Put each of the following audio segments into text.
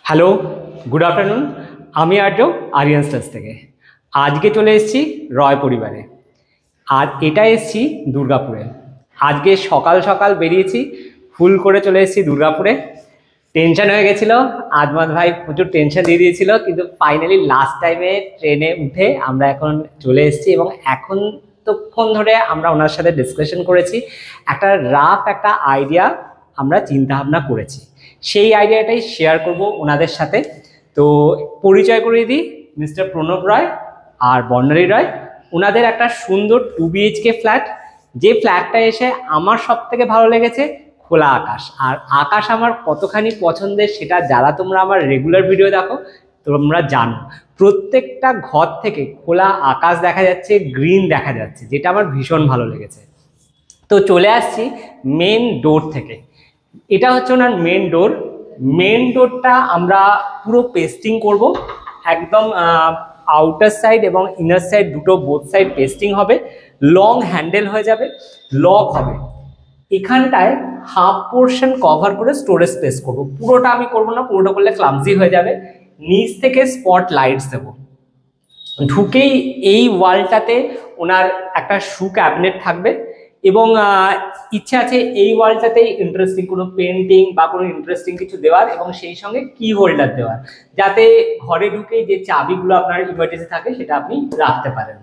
Hello, good afternoon. আমি আর্য, Aryan stars থেকে। আজকে চলে এসেছি রয় পরিবারে, আর এটা এসেছি দুর্গাপুরে। আজকে সকাল সকাল বেরিয়েছি, ফুল করে চলে এসেছি দুর্গাপুরে। টেনশন হয়ে গেছিলো, আজমাত ভাই প্রচুর টেনশন দিয়ে দিয়েছিল, কিন্তু ফাইনালি লাস্ট টাইমে ট্রেনে উঠে আমরা এখন চলে এসেছি। এবং এখন ততক্ষণ ধরে আমরা ওনার সাথে ডিসকাশন করেছি, একটা রাফ একটা আইডিয়া আমরা চিন্তা ভাবনা করেছি, সেই আইডিয়াটাই শেয়ার করব ওনাদের সাথে। তো পরিচয় করিয়ে দিই, মিস্টার প্রণব রায় আর বর্ণালী রায়। ওনাদের একটা সুন্দর 2 BHK ফ্ল্যাট, যে ফ্ল্যাটটা এসে আমার সব থেকে ভালো লেগেছে খোলা আকাশ। আর আকাশ আমার কতখানি পছন্দের সেটা যারা তোমরা আমার রেগুলার ভিডিও দেখো তোমরা জানো। প্রত্যেকটা ঘর থেকে খোলা আকাশ দেখা যাচ্ছে, গ্রিন দেখা যাচ্ছে, যেটা আমার ভীষণ ভালো লেগেছে। তো চলে আসছি মেন ডোর থেকে। এটা হচ্ছে ওনার মেন ডোর। মেন ডোরটা আমরা পুরো পেস্টিং করব, একদম আউটার সাইড এবং ইনার সাইড দুটো বোথ সাইড পেস্টিং হবে। লং হ্যান্ডেল হয়ে যাবে, লক হবে। এখানটায় হাফ পোর্শন কভার করে স্টোরেজ স্পেস করব। পুরোটা আমি করব না, পুরোটা করলে ক্লামজি হয়ে যাবে। নিচ থেকে স্পট লাইটস দেবো। ঢুকেই এই ওয়ালটাতে ওনার একটা শু ক্যাবিনেট থাকবে, এবং ইচ্ছা আছে এই ওয়ালটাতেই ইন্টারেস্টিং কোনো পেন্টিং বা কোনো ইন্টারেস্টিং কিছু দেওয়ার, এবং সেই সঙ্গে কি হোল্ডার দেওয়ার, যাতে ঘরে ঢুকে যে চাবিগুলো আপনার ইমার্জেন্সি থাকে সেটা আপনি রাখতে পারেন।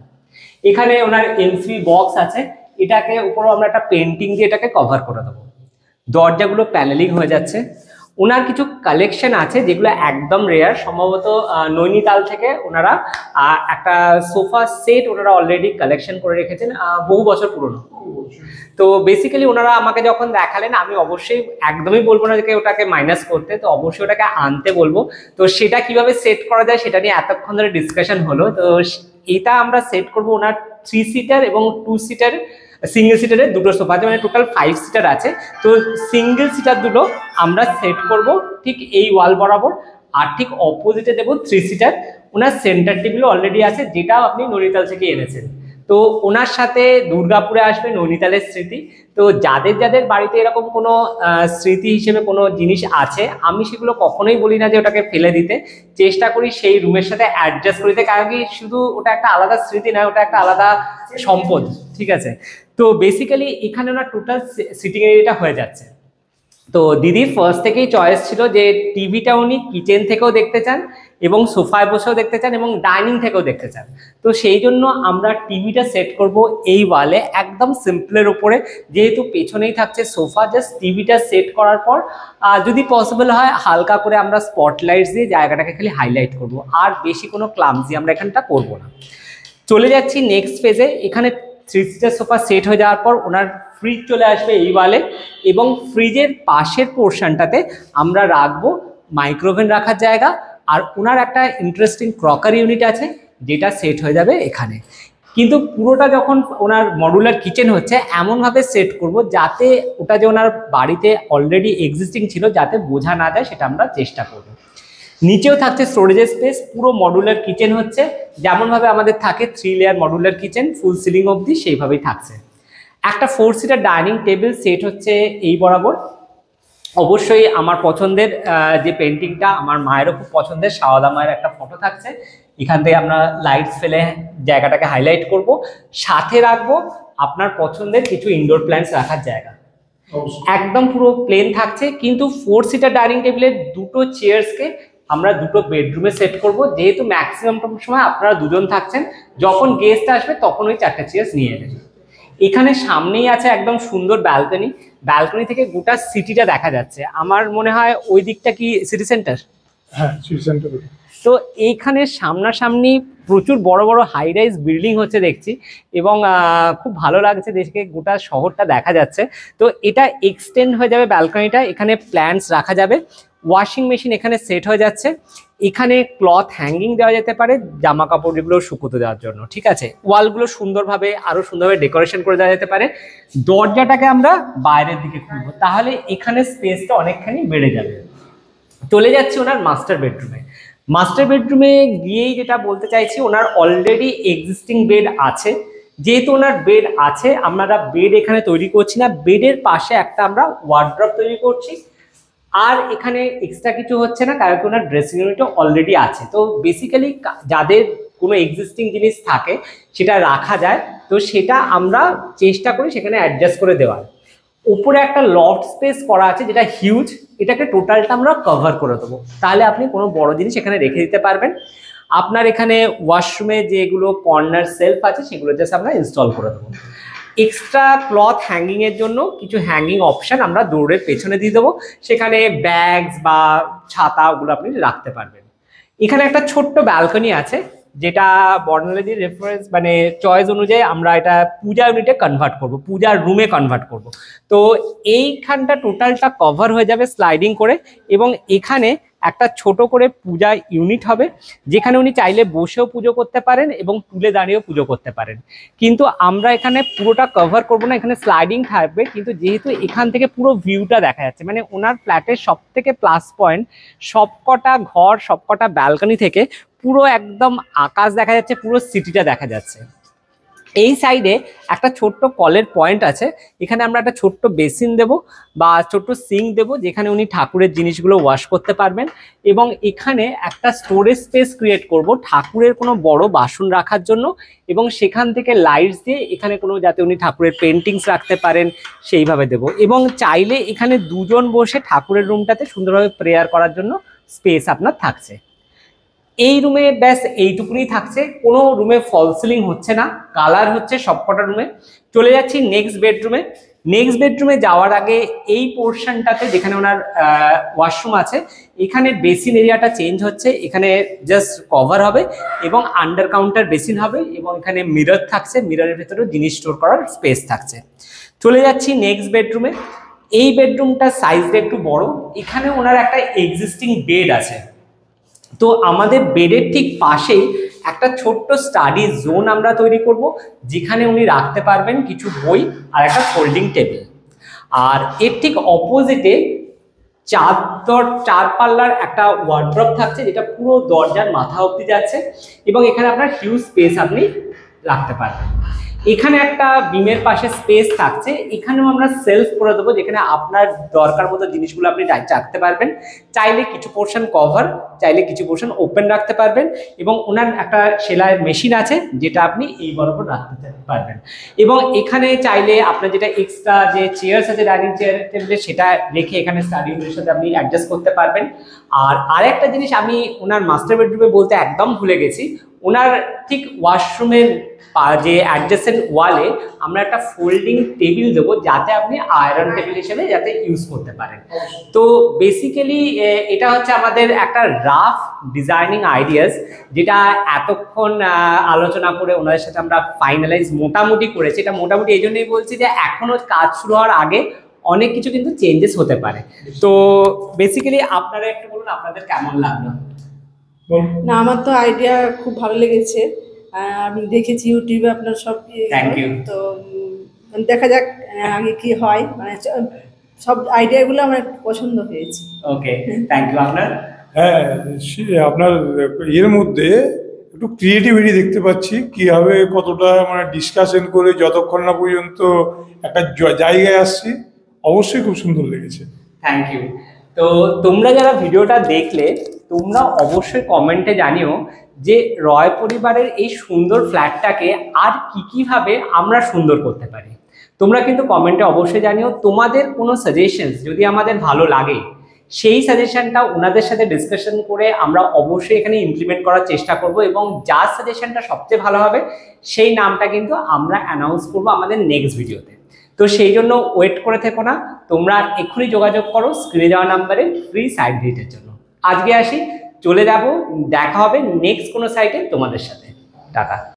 এখানে ওনার এমসি বক্স আছে, এটাকে উপরেও আমরা একটা পেন্টিং দিয়ে এটাকে কভার করে দেবো। দরজাগুলো প্যানেলিং হয়ে যাচ্ছে। ওনার কিছু কালেকশন আছে যেগুলো একদম রেয়ার, সম্ভবত নৈনিতাল থেকে ওনারা একটা সোফা সেট ওনারা অলরেডি কালেকশন করে রেখেছেন, বহু বছর পুরনো। তো বেসিক্যালি ওনারা আমাকে যখন দেখালেন, আমি অবশ্যই একদমই বলবো না যে ওটাকে মাইনাস করতে, তো অবশ্যই ওটাকে আনতে বলবো। তো সেটা কিভাবে সেট করা যায় সেটা নিয়ে এতক্ষণ ধরে ডিসকাশন হলো। তো এটা আমরা সেট করবো ওনার 3 সিটার এবং 2 সিটার, সিঙ্গেল সিটারের দুটো সোফা আছে, মানে টোটাল 5 সিটার আছে। তো সিঙ্গেল সিটার দুটো আমরা সেট করব ঠিক এই ওয়াল বরাবর, আর ঠিক অপোজিটে দেবো 3 সিটার। ওনার সেন্টার টেবিলও অলরেডি আছে, যেটাও আপনি নৈনিতাল থেকে এনেছেন। তো ওনার সাথে দুর্গাপুরে আসবে নৈনিতালের স্মৃতি। তো যাদের যাদের বাড়িতে এরকম কোনো স্মৃতি হিসেবে কোনো জিনিস আছে, আমি সেগুলো কখনোই বলি না যে ওটাকে ফেলে দিতে, চেষ্টা করি সেই রুমের সাথে অ্যাডজাস্ট করে দিতে, কারণ কি শুধু ওটা একটা আলাদা স্মৃতি নয়, ওটা একটা আলাদা সম্পদ। ঠিক আছে, তো বেসিক্যালি এখানে ওনার টোটাল সিটিং এরিয়াটা হয়ে যাচ্ছে। তো দিদির ফার্স্ট থেকেই চয়েস ছিল যে টিভিটা উনি কিচেন থেকেও দেখতে চান, এবং সোফায় বসেও দেখতে চান, এবং ডাইনিং থেকেও দেখতে চান। তো সেই জন্য আমরা টিভিটা সেট করব এই ওয়ালে, একদম সিম্পলের উপরে। যেহেতু পেছনেই থাকছে সোফা, জাস্ট টিভিটা সেট করার পর যদি পসিবল হয় হালকা করে আমরা স্পটলাইটস দিয়ে জায়গাটাকে খালি হাইলাইট করব, আর বেশি কোনো ক্লামজি আমরা এখানটা করব না। চলে যাচ্ছি নেক্সট ফেজে। এখানে 3 সিটার সোফা সেট হয়ে যাওয়ার পর ওনার ফ্রিজ চলে আসবে এই ওয়ালে, এবং ফ্রিজের পাশের পোর্শনটাতে আমরা রাখবো মাইক্রোওভেন রাখার জায়গা। আর ওনার একটা ইন্টারেস্টিং ক্রকারি ইউনিট আছে, যেটা সেট হয়ে যাবে এখানে। কিন্তু পুরোটা যখন ওনার মডুলার কিচেন হচ্ছে, এমনভাবে সেট করব যাতে ওটা যে ওনার বাড়িতে অলরেডি এক্সিস্টিং ছিল যাতে বোঝা না যায়, সেটা আমরা চেষ্টা করব। নিচেও থাকছে স্টোরেজের স্পেস। পুরো মডুলার কিচেন হচ্ছে যেমনভাবে আমাদের থাকে 3 layer modular kitchen, full ceiling অবধি সেইভাবেই থাকছে। একটা 4 সিটার ডাইনিং টেবিল সেট হচ্ছে এই বরাবর। অবশ্যই আমার পছন্দের যে পেন্টিংটা, আমার মায়েরও খুব পছন্দের, সাওদা মায়ের একটা ফটো থাকছে। এখান থেকে আমরা লাইটস ফেলে জায়গাটাকে হাইলাইট করব। সাথে রাখবো আপনার পছন্দের কিছু ইনডোর প্ল্যান্টস রাখার জায়গা। একদম পুরো প্লেন থাকছে, কিন্তু 4 সিটার ডাইনিং টেবিলের দুটো চেয়ার্সকে আমরা দুটো বেডরুমে সেট করব, যেহেতু ম্যাক্সিমাম সময় আপনারা দুজন থাকছেন। যখন গেস্ট আসবে তখন ওই 4টা চেয়ার্স নিয়ে নেবেন। এখানে সামনেই আছে একদম সুন্দর ব্যালকনি। ব্যালকনি থেকে গোটা সিটিটা দেখা যাচ্ছে। আমার মনে হয় ওই দিকটা কি সিটি সেন্টার? হ্যাঁ, সিটি সেন্টার। তো এইখানে সামনাসামনি প্রচুর বড় বড় হাই রাইজ বিল্ডিং হচ্ছে দেখছি, এবং খুব ভালো লাগছে দেখে, গোটা শহরটা দেখা যাচ্ছে। তো এটা এক্সটেন্ড হয়ে যাবে ব্যালকনিটা, এখানে প্ল্যান্টস রাখা যাবে। ওয়াশিং মেশিন এখানে সেট হয়ে যাচ্ছে। এখানে ক্লথ হ্যাঙ্গিং দেওয়া যেতে পারে জামা কাপড় যেগুলো শুকোতে দেওয়ার জন্য। ঠিক আছে, ওয়ালগুলো সুন্দরভাবে আরো সুন্দরভাবে ডেকোরেশন করে দেওয়া যেতে পারে। দরজাটাকে আমরা বাইরের দিকে খুলবো, তাহলে এখানে স্পেসটা অনেকখানি বেড়ে যাবে। চলে যাচ্ছে ওনার মাস্টার বেডরুমে। মাস্টার বেডরুমে গিয়েই যেটা বলতে চাইছি, ওনার অলরেডি এক্সিস্টিং বেড আছে। যেহেতু ওনার বেড আছে, আমরা বেড এখানে তৈরি করছি না, বেডের পাশে একটা আমরা ওয়ার্ড্রপ তৈরি করছি। আর এখানে এক্সট্রা কিছু হচ্ছে না, কারণ ওনার ড্রেসিং ইউনিটও অলরেডি আছে। তো বেসিক্যালি যাদের কোনো এক্সিস্টিং জিনিস থাকে সেটা রাখা যায়, তো সেটা আমরা চেষ্টা করি সেখানে অ্যাডজাস্ট করে দেওয়ার। উপরে একটা লফট স্পেস করা আছে যেটা হিউজ, এটাকে টোটালটা আমরা কভার করে দেবো, তাহলে আপনি কোনো বড় জিনিস এখানে রেখে দিতে পারবেন। আপনার এখানে ওয়াশরুমে যেগুলো কর্নার সেলফ আছে সেগুলো জাস্ট আমরা ইনস্টল করে দেবো। এক্সট্রা ক্লথ হ্যাঙ্গিংয়ের জন্য কিছু হ্যাঙ্গিং অপশান আমরা ডোরের পেছনে দিয়ে দেবো, সেখানে ব্যাগস বা ছাতা ওগুলো আপনি রাখতে পারবেন। এখানে একটা ছোট্ট ব্যালকনি আছে, যেটা বর্ণালীদের রেফারেন্স মানে চয়েস অনুযায়ী আমরা এটা পূজা ইউনিটে কনভার্ট করব, পূজার রুমে কনভার্ট করব। তো এইখানটা টোটালটা কভার হয়ে যাবে স্লাইডিং করে, এবং এখানে একটা ছোট করে পূজা ইউনিট হবে, যেখানে উনি চাইলে বসেও পুজো করতে পারেন এবং তুলে দাঁড়িয়েও পুজো করতে পারেন। কিন্তু আমরা এখানে পুরোটা কভার করব না, এখানে স্লাইডিং থাকবে, কিন্তু যেহেতু এখান থেকে পুরো ভিউটা দেখা যাচ্ছে, মানে ওনার ফ্ল্যাটের সব থেকে প্লাস পয়েন্ট সবকটা ঘর সবকটা ব্যালকনি থেকে পুরো একদম আকাশ দেখা যাচ্ছে, পুরো সিটিটা দেখা যাচ্ছে। এই সাইডে একটা ছোট্ট কলের পয়েন্ট আছে, এখানে আমরা একটা ছোট্ট বেসিন দেব বা ছোট্ট সিঙ্ক দেব, যেখানে উনি ঠাকুরের জিনিসগুলো ওয়াশ করতে পারবেন। এবং এখানে একটা স্টোরেজ স্পেস ক্রিয়েট করব ঠাকুরের কোনো বড় বাসন রাখার জন্য, এবং সেখান থেকে লাইটস দিয়ে এখানে কোনো যাতে উনি ঠাকুরের পেন্টিংস রাখতে পারেন সেইভাবে দেব। এবং চাইলে এখানে দুজন বসে ঠাকুরের রুমটাতে সুন্দরভাবে প্রেয়ার করার জন্য স্পেস আপনার থাকছে। এই রুমে ব্যাস এইটুকুনি থাকছে, কোনো রুমে ফল সিলিং হচ্ছে না, কালার হচ্ছে সবকটা রুমে। চলে যাচ্ছি নেক্সট বেডরুমে। নেক্সট বেডরুমে যাওয়ার আগে এই পোর্শনটাতে যেখানে ওনার ওয়াশরুম আছে, এখানে বেসিন এরিয়াটা চেঞ্জ হচ্ছে, এখানে জাস্ট কভার হবে এবং আন্ডার কাউন্টার বেসিন হবে, এবং এখানে মিরর থাকছে, মিররের ভেতরেও জিনিস স্টোর করার স্পেস থাকছে। চলে যাচ্ছি নেক্সট বেডরুমে। এই বেডরুমটা সাইজটা একটু বড়, এখানে ওনার একটা এক্সিস্টিং বেড আছে। তো আমাদের বেডের ঠিক পাশেই একটা ছোট্ট স্টাডি জোন আমরা তৈরি করব, যেখানে উনি রাখতে পারবেন কিছু বই আর একটা ফোল্ডিং টেবিল। আর এর ঠিক অপোজিটে চার পাল্লার একটা ওয়ার্ড্রপ থাকছে, যেটা পুরো দরজার মাথা অবধি যাচ্ছে, এবং এখানে আপনার হিউজ স্পেস আপনি রাখতে পারবেন। এখানে একটা বিমের পাশে স্পেস থাকছে, এখানেও আমরা সেলফ করে দেবো, যেখানে আপনার দরকার মতো জিনিসগুলো আপনি রাখতে পারবেন। চাইলে কিছু পোর্শন কভার, চাইলে কিছু পোর্শন ওপেন রাখতে পারবেন, এবং ওনার একটা সেলাইয়ের মেশিন আছে যেটা আপনি এই বরাবর রাখতে পারবেন। এবং এখানে চাইলে আপনার যেটা এক্সট্রা যে চেয়ার্স আছে ডাইনিং চেয়ার টেবিলে, সেটা রেখে এখানে স্টাডি রুমের সাথে আপনি অ্যাডজাস্ট করতে পারবেন। আর আরেকটা জিনিস আমি ওনার মাস্টার বেডরুমে বলতে একদম ভুলে গেছি, ওনার ঠিক ওয়াশরুমের যে অ্যাডজেসেন্ট ওয়ালে আমরা একটা ফোল্ডিং টেবিল দেবো, যাতে আপনি আয়রন টেবিল হিসেবে যাতে ইউজ করতে পারেন। তো বেসিক্যালি এটা হচ্ছে আমাদের একটা রাফ ডিজাইনিং আইডিয়াস, যেটা এতক্ষণ আলোচনা করে ওনাদের সাথে আমরা ফাইনালাইজ মোটামুটি করেছি। এটা মোটামুটি এই জন্যই বলছি যে এখনও কাজ শুরু হওয়ার আগে অনেক কিছু কিন্তু চেঞ্জেস হতে পারে। তো বেসিক্যালি আপনারা একটু বলুন আপনাদের কেমন লাগলো। না, আমার তো আইডিয়া খুব ভালো লেগেছে, আমি দেখেছি ইউটিউবে আপনার সব। Thank you. তো দেখা যাক আগে কি হয়, মানে সব আইডিয়াগুলো আমার পছন্দ হয়েছে। ওকে, থ্যাংক ইউ। আপনার? হ্যাঁ, আপনার এর মধ্যে একটু ক্রিয়েটিভিটি দেখতে পাচ্ছি, কীভাবে কতটা মানে ডিসকাশন করে যতক্ষণ না পর্যন্ত একটা জায়গায় আসছি, অবশ্যই খুব সুন্দর লেগেছে। Thank you. তো তোমরা যারা ভিডিওটা দেখলে, তোমরা অবশ্যই কমেন্টে জানিও যে রয় পরিবারের এই সুন্দর ফ্ল্যাটটাকে আর কীভাবে আমরা সুন্দর করতে পারি। তোমরা কিন্তু কমেন্টে অবশ্যই জানিও। তোমাদের কোনো সাজেশনস যদি আমাদের ভালো লাগে, সেই সাজেশনটা ওনাদের সাথে ডিসকাশন করে আমরা অবশ্যই এখানে ইমপ্লিমেন্ট করার চেষ্টা করব, এবং যার সাজেশনটা সবচেয়ে ভালো হবে সেই নামটা কিন্তু আমরা অ্যানাউন্স করব আমাদের নেক্সট ভিডিওতে। তো সেই জন্য ওয়েট করে থেকো না, তোমরা এক্ষুনি যোগাযোগ করো স্ক্রিনে দেওয়া নাম্বারে ফ্রি সাইট ভিজিটের জন্য। আজকে আসি, চলে যাব, দেখা হবে নেক্সট কোনো সাইটে তোমাদের সাথে। টাটা।